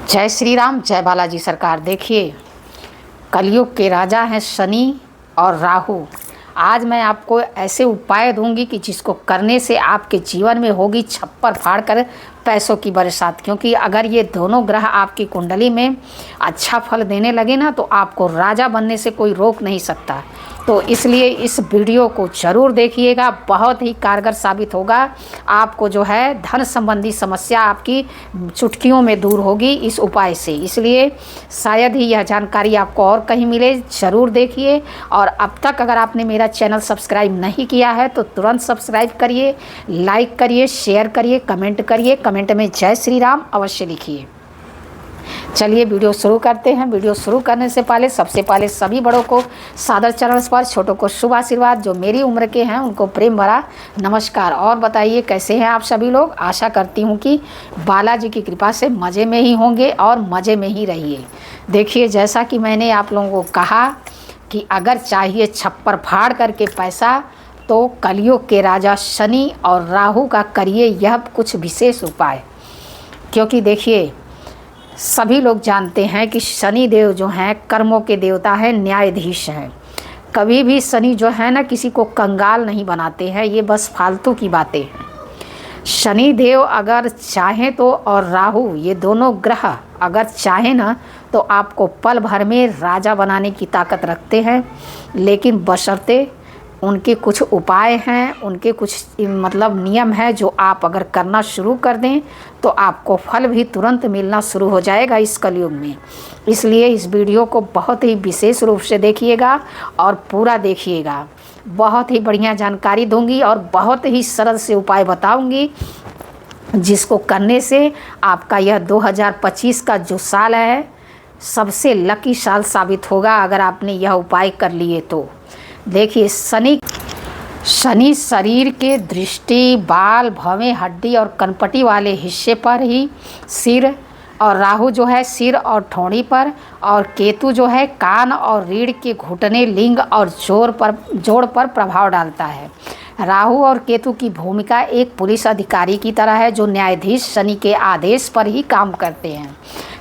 जय श्री राम, जय बालाजी सरकार। देखिए, कलयुग के राजा हैं शनि और राहु। आज मैं आपको ऐसे उपाय दूंगी कि जिसको करने से आपके जीवन में होगी छप्पर फाड़ कर पैसों की बरसात। क्योंकि अगर ये दोनों ग्रह आपकी कुंडली में अच्छा फल देने लगे ना, तो आपको राजा बनने से कोई रोक नहीं सकता। तो इसलिए इस वीडियो को ज़रूर देखिएगा, बहुत ही कारगर साबित होगा। आपको जो है धन संबंधी समस्या आपकी चुटकियों में दूर होगी इस उपाय से। इसलिए शायद ही यह जानकारी आपको और कहीं मिले, ज़रूर देखिए। और अब तक अगर आपने मेरा चैनल सब्सक्राइब नहीं किया है तो तुरंत सब्सक्राइब करिए, लाइक करिए, शेयर करिए, कमेंट करिए। कमेंट में जय श्री राम अवश्य लिखिए। चलिए वीडियो शुरू करते हैं। वीडियो शुरू करने से पहले सबसे पहले सभी बड़ों को सादर चरण स्पर्श, छोटों को शुभ आशीर्वाद, जो मेरी उम्र के हैं उनको प्रेम भरा नमस्कार। और बताइए कैसे हैं आप सभी लोग। आशा करती हूँ कि बालाजी की कृपा से मज़े में ही होंगे और मज़े में ही रहिए। देखिए, जैसा कि मैंने आप लोगों को कहा कि अगर चाहिए छप्पर फाड़ करके पैसा, तो कलयुग के राजा शनि और राहु का करिए यह कुछ विशेष उपाय। क्योंकि देखिए, सभी लोग जानते हैं कि शनि देव जो हैं कर्मों के देवता हैं, न्यायाधीश हैं। कभी भी शनि जो है ना किसी को कंगाल नहीं बनाते हैं, ये बस फालतू की बातें हैं। शनि देव अगर चाहें तो, और राहु, ये दोनों ग्रह अगर चाहें ना तो आपको पल भर में राजा बनाने की ताकत रखते हैं। लेकिन बशर्ते उनके कुछ उपाय हैं, उनके कुछ मतलब नियम है जो आप अगर करना शुरू कर दें तो आपको फल भी तुरंत मिलना शुरू हो जाएगा इस कलयुग में। इसलिए इस वीडियो को बहुत ही विशेष रूप से देखिएगा और पूरा देखिएगा। बहुत ही बढ़िया जानकारी दूंगी और बहुत ही सरल से उपाय बताऊंगी, जिसको करने से आपका यह 2025 का जो साल है सबसे लकी साल साबित होगा अगर आपने यह उपाय कर लिए तो। देखिए, शनि शरीर के दृष्टि, बाल, भवें, हड्डी और कनपटी वाले हिस्से पर ही, सिर, और राहु जो है सिर और ठोड़ी पर, और केतु जो है कान और रीढ़ के घुटने, लिंग और जोड़ पर प्रभाव डालता है। राहु और केतु की भूमिका एक पुलिस अधिकारी की तरह है जो न्यायाधीश शनि के आदेश पर ही काम करते हैं।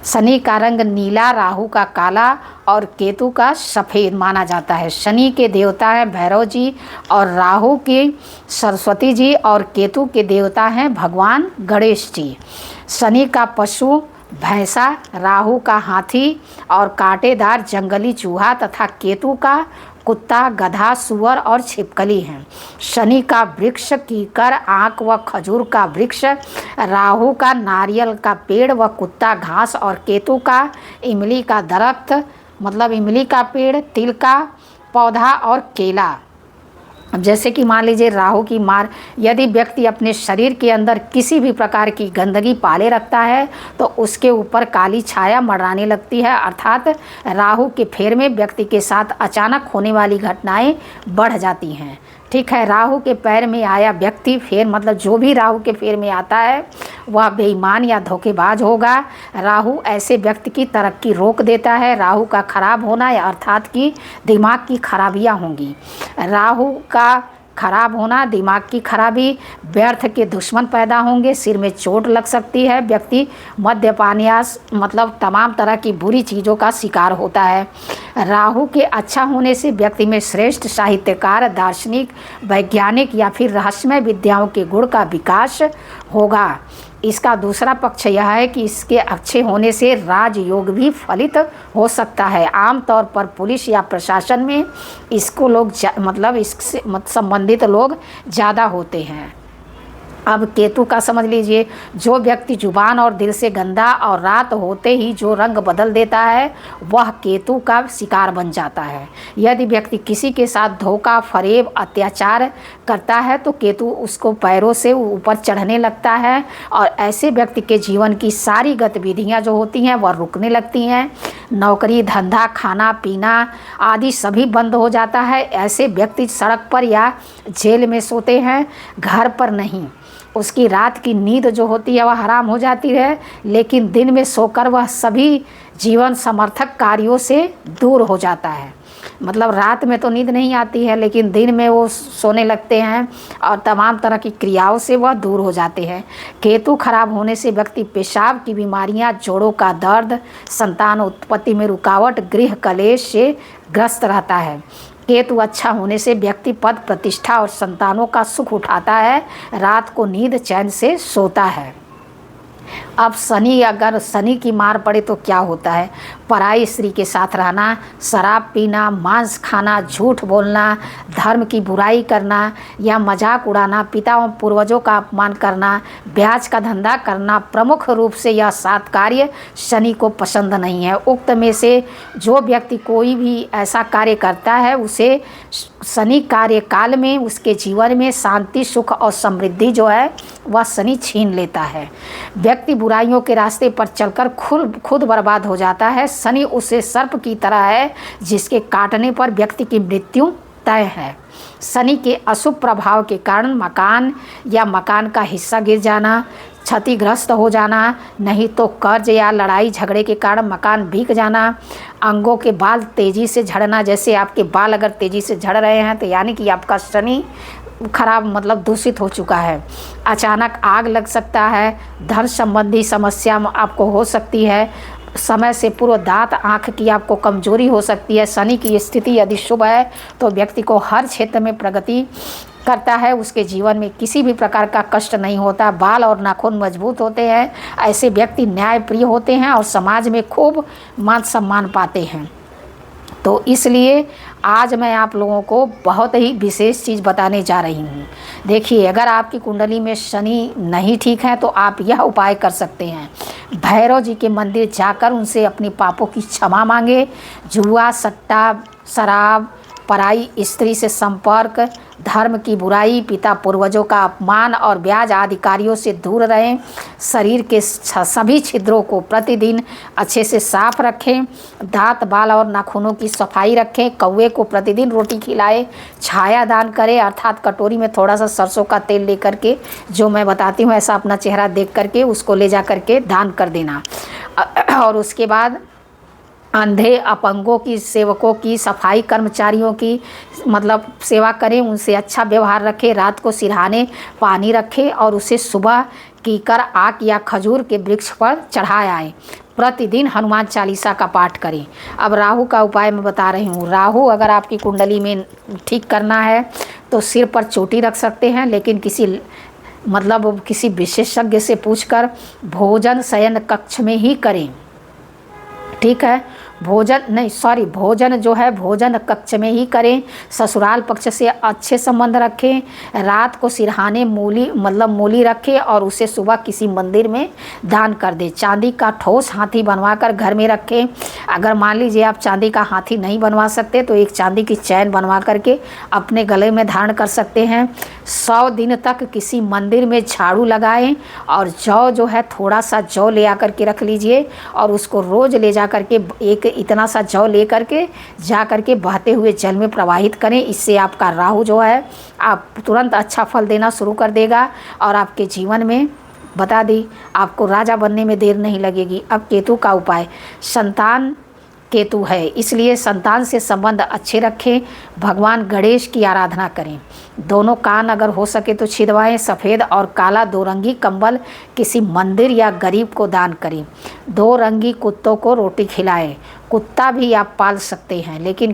शनि का रंग नीला, राहु का काला और केतु का सफ़ेद माना जाता है। शनि के देवता हैं भैरव जी, और राहु के सरस्वती जी, और केतु के देवता हैं भगवान गणेश जी। शनि का पशु भैंसा, राहु का हाथी और कांटेदार जंगली चूहा, तथा केतु का कुत्ता, गधा, सुअर और छिपकली हैं। शनि का वृक्ष कीकर, आंक व खजूर का वृक्ष, राहु का नारियल का पेड़ व कुत्ता घास, और केतु का इमली का दरख्त मतलब इमली का पेड़, तिल का पौधा और केला। अब जैसे कि मान लीजिए राहु की मार, यदि व्यक्ति अपने शरीर के अंदर किसी भी प्रकार की गंदगी पाले रखता है तो उसके ऊपर काली छाया मंडराने लगती है। अर्थात राहु के फेर में व्यक्ति के साथ अचानक होने वाली घटनाएं बढ़ जाती हैं। ठीक है, राहु के पैर में आया व्यक्ति, फेर मतलब जो भी राहु के फेर में आता है वह बेईमान या धोखेबाज होगा। राहु ऐसे व्यक्ति की तरक्की रोक देता है। राहु का खराब होना या अर्थात कि दिमाग की खराबियां होंगी। राहु का खराब होना, दिमाग की खराबी, व्यर्थ के दुश्मन पैदा होंगे, सिर में चोट लग सकती है, व्यक्ति मद्यपान या मतलब तमाम तरह की बुरी चीज़ों का शिकार होता है। राहु के अच्छा होने से व्यक्ति में श्रेष्ठ साहित्यकार, दार्शनिक, वैज्ञानिक या फिर रहस्यमय विद्याओं के गुण का विकास होगा। इसका दूसरा पक्ष यह है कि इसके अच्छे होने से राजयोग भी फलित हो सकता है। आमतौर पर पुलिस या प्रशासन में इसको लोग मतलब इससे संबंधित लोग ज़्यादा होते हैं। अब केतु का समझ लीजिए, जो व्यक्ति जुबान और दिल से गंदा और रात होते ही जो रंग बदल देता है वह केतु का शिकार बन जाता है। यदि व्यक्ति किसी के साथ धोखा, फरेब, अत्याचार करता है तो केतु उसको पैरों से ऊपर चढ़ने लगता है और ऐसे व्यक्ति के जीवन की सारी गतिविधियां जो होती हैं वह रुकने लगती हैं। नौकरी, धंधा, खाना पीना आदि सभी बंद हो जाता है। ऐसे व्यक्ति सड़क पर या जेल में सोते हैं, घर पर नहीं। उसकी रात की नींद जो होती है वह हराम हो जाती है, लेकिन दिन में सोकर वह सभी जीवन समर्थक कार्यों से दूर हो जाता है। मतलब रात में तो नींद नहीं आती है, लेकिन दिन में वो सोने लगते हैं और तमाम तरह की क्रियाओं से वह दूर हो जाते हैं। केतु खराब होने से व्यक्ति पेशाब की बीमारियां, जोड़ों का दर्द, संतान उत्पत्ति में रुकावट, गृह कलेश से ग्रस्त रहता है। केतु अच्छा होने से व्यक्ति पद प्रतिष्ठा और संतानों का सुख उठाता है, रात को नींद चैन से सोता है। अब शनि, अगर शनि की मार पड़े तो क्या होता है? पराई स्त्री के साथ रहना, शराब पीना, मांस खाना, झूठ बोलना, धर्म की बुराई करना या मजाक उड़ाना, पिता एवं पूर्वजों का अपमान करना, ब्याज का धंधा करना, प्रमुख रूप से यह 7 कार्य शनि को पसंद नहीं है। उक्त में से जो व्यक्ति कोई भी ऐसा कार्य करता है उसे शनि कार्यकाल में उसके जीवन में शांति, सुख और समृद्धि जो है वह शनि छीन लेता है। व्यक्ति बुराइयों के रास्ते पर चलकर खुद बर्बाद हो जाता है। शनि उसे सर्प की तरह है जिसके काटने पर व्यक्ति की मृत्यु तय है। शनि के अशुभ प्रभाव के कारण मकान या मकान का हिस्सा गिर जाना, क्षतिग्रस्त हो जाना, नहीं तो कर्ज या लड़ाई झगड़े के कारण मकान बिक जाना, अंगों के बाल तेज़ी से झड़ना, जैसे आपके बाल अगर तेज़ी से झड़ रहे हैं तो यानी कि आपका शनि खराब मतलब दूषित हो चुका है। अचानक आग लग सकता है, धन संबंधी समस्या आपको हो सकती है, समय से पूर्व दांत आँख की आपको कमजोरी हो सकती है। शनि की स्थिति यदि शुभ है तो व्यक्ति को हर क्षेत्र में प्रगति करता है, उसके जीवन में किसी भी प्रकार का कष्ट नहीं होता, बाल और नाखून मजबूत होते हैं। ऐसे व्यक्ति न्यायप्रिय होते हैं और समाज में खूब मान सम्मान पाते हैं। तो इसलिए आज मैं आप लोगों को बहुत ही विशेष चीज़ बताने जा रही हूँ। देखिए, अगर आपकी कुंडली में शनि नहीं ठीक है तो आप यह उपाय कर सकते हैं। भैरव जी के मंदिर जाकर उनसे अपने पापों की क्षमा मांगे। जुआ, सट्टा, शराब, पराई स्त्री से संपर्क, धर्म की बुराई, पिता पूर्वजों का अपमान और ब्याज आदि कार्यों से दूर रहें। शरीर के सभी छिद्रों को प्रतिदिन अच्छे से साफ रखें। दांत, बाल और नाखूनों की सफाई रखें। कौवे को प्रतिदिन रोटी खिलाएं। छाया दान करें, अर्थात कटोरी में थोड़ा सा सरसों का तेल लेकर के, जो मैं बताती हूँ ऐसा अपना चेहरा देख करके उसको ले जा करके दान कर देना। और उसके बाद अंधे, अपंगों की, सेवकों की, सफाई कर्मचारियों की मतलब सेवा करें, उनसे अच्छा व्यवहार रखें। रात को सिरहाने पानी रखें और उसे सुबह कीकर, आक या खजूर के वृक्ष पर चढ़ाए आएँ। प्रतिदिन हनुमान चालीसा का पाठ करें। अब राहु का उपाय मैं बता रही हूँ। राहु अगर आपकी कुंडली में ठीक करना है तो सिर पर चोटी रख सकते हैं, लेकिन किसी विशेषज्ञ से पूछकर भोजन शयन कक्ष में ही करें। ठीक है, भोजन जो है भोजन कक्ष में ही करें। ससुराल पक्ष से अच्छे संबंध रखें। रात को सिरहाने मूली रखें और उसे सुबह किसी मंदिर में दान कर दें। चांदी का ठोस हाथी बनवाकर घर में रखें। अगर मान लीजिए आप चांदी का हाथी नहीं बनवा सकते तो एक चांदी की चैन बनवा करके अपने गले में धारण कर सकते हैं। 100 दिन तक किसी मंदिर में झाड़ू लगाएं और जौ जो है थोड़ा सा जौ ले आकर के रख लीजिए और उसको रोज़ ले जा करके एक इतना सा जौ ले करके जा करके बहते हुए जल में प्रवाहित करें। इससे आपका राहु जो है आप तुरंत अच्छा फल देना शुरू कर देगा और आपके जीवन में बता दी आपको राजा बनने में देर नहीं लगेगी। अब केतु का उपाय, संतान केतु है इसलिए संतान से संबंध अच्छे रखें। भगवान गणेश की आराधना करें। दोनों कान अगर हो सके तो छिदवाएं। सफ़ेद और काला 2 रंगी कंबल किसी मंदिर या गरीब को दान करें। 2 रंगी कुत्तों को रोटी खिलाएं। कुत्ता भी आप पाल सकते हैं, लेकिन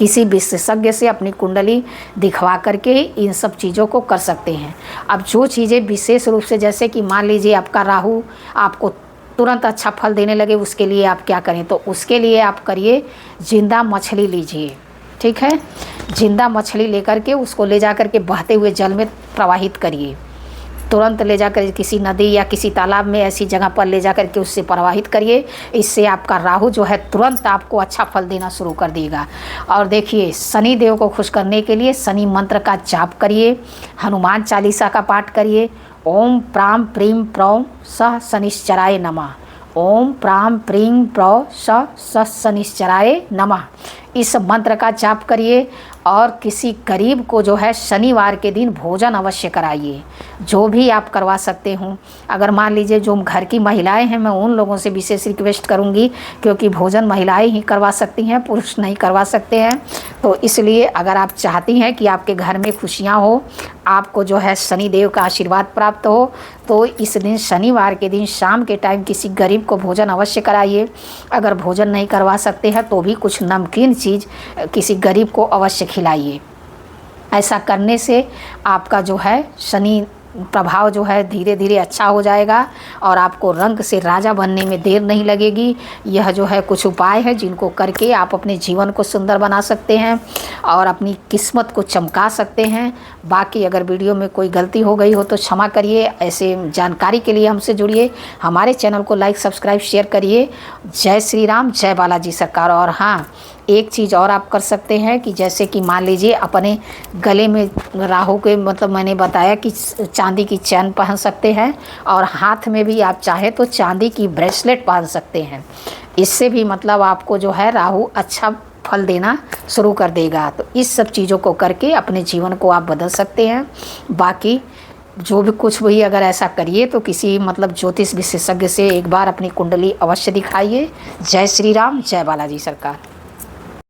किसी विशेषज्ञ से अपनी कुंडली दिखवा करके इन सब चीज़ों को कर सकते हैं। अब जो चीज़ें विशेष रूप से, जैसे कि मान लीजिए आपका राहु आपको तुरंत अच्छा फल देने लगे, उसके लिए आप क्या करें? तो उसके लिए आप करिए, जिंदा मछली लीजिए। ठीक है, जिंदा मछली लेकर के उसको ले जा कर के बहते हुए जल में प्रवाहित करिए। तुरंत ले जाकर किसी नदी या किसी तालाब में ऐसी जगह पर ले जा कर के उससे प्रवाहित करिए। इससे आपका राहु जो है तुरंत आपको अच्छा फल देना शुरू कर देगा। और देखिए, शनि देव को खुश करने के लिए शनि मंत्र का जाप करिए, हनुमान चालीसा का पाठ करिए। ओम प्राम प्रीम प्रौ सह शनिश्चराय नमः। ओम प्राम प्रीम प्रौ सह शनिश्चराय नमः। इस मंत्र का जाप करिए और किसी गरीब को जो है शनिवार के दिन भोजन अवश्य कराइए, जो भी आप करवा सकते हो। अगर मान लीजिए जो घर की महिलाएं हैं, मैं उन लोगों से विशेष रिक्वेस्ट करूंगी, क्योंकि भोजन महिलाएं ही करवा सकती हैं, पुरुष नहीं करवा सकते हैं। तो इसलिए अगर आप चाहती हैं कि आपके घर में खुशियाँ हो, आपको जो है शनिदेव का आशीर्वाद प्राप्त हो, तो इस दिन शनिवार के दिन शाम के टाइम किसी गरीब को भोजन अवश्य कराइए। अगर भोजन नहीं करवा सकते हैं तो भी कुछ नमकीन चीज़ किसी गरीब को अवश्य खिलाइए। ऐसा करने से आपका जो है शनि प्रभाव जो है धीरे धीरे अच्छा हो जाएगा और आपको रंग से राजा बनने में देर नहीं लगेगी। यह जो है कुछ उपाय है जिनको करके आप अपने जीवन को सुंदर बना सकते हैं और अपनी किस्मत को चमका सकते हैं। बाकी अगर वीडियो में कोई गलती हो गई हो तो क्षमा करिए। ऐसे जानकारी के लिए हमसे जुड़िए, हमारे चैनल को लाइक सब्सक्राइब शेयर करिए। जय श्री राम, जय बालाजी सरकार। और हाँ, एक चीज़ और आप कर सकते हैं कि जैसे कि मान लीजिए अपने गले में राहु के मतलब मैंने बताया कि चांदी की चैन पहन सकते हैं और हाथ में भी आप चाहे तो चांदी की ब्रेसलेट पहन सकते हैं। इससे भी मतलब आपको जो है राहु अच्छा फल देना शुरू कर देगा। तो इस सब चीज़ों को करके अपने जीवन को आप बदल सकते हैं। बाकी जो भी कुछ भी अगर ऐसा करिए तो किसी मतलब ज्योतिष विशेषज्ञ से एक बार अपनी कुंडली अवश्य दिखाइए। जय श्री राम, जय बालाजी सरकार।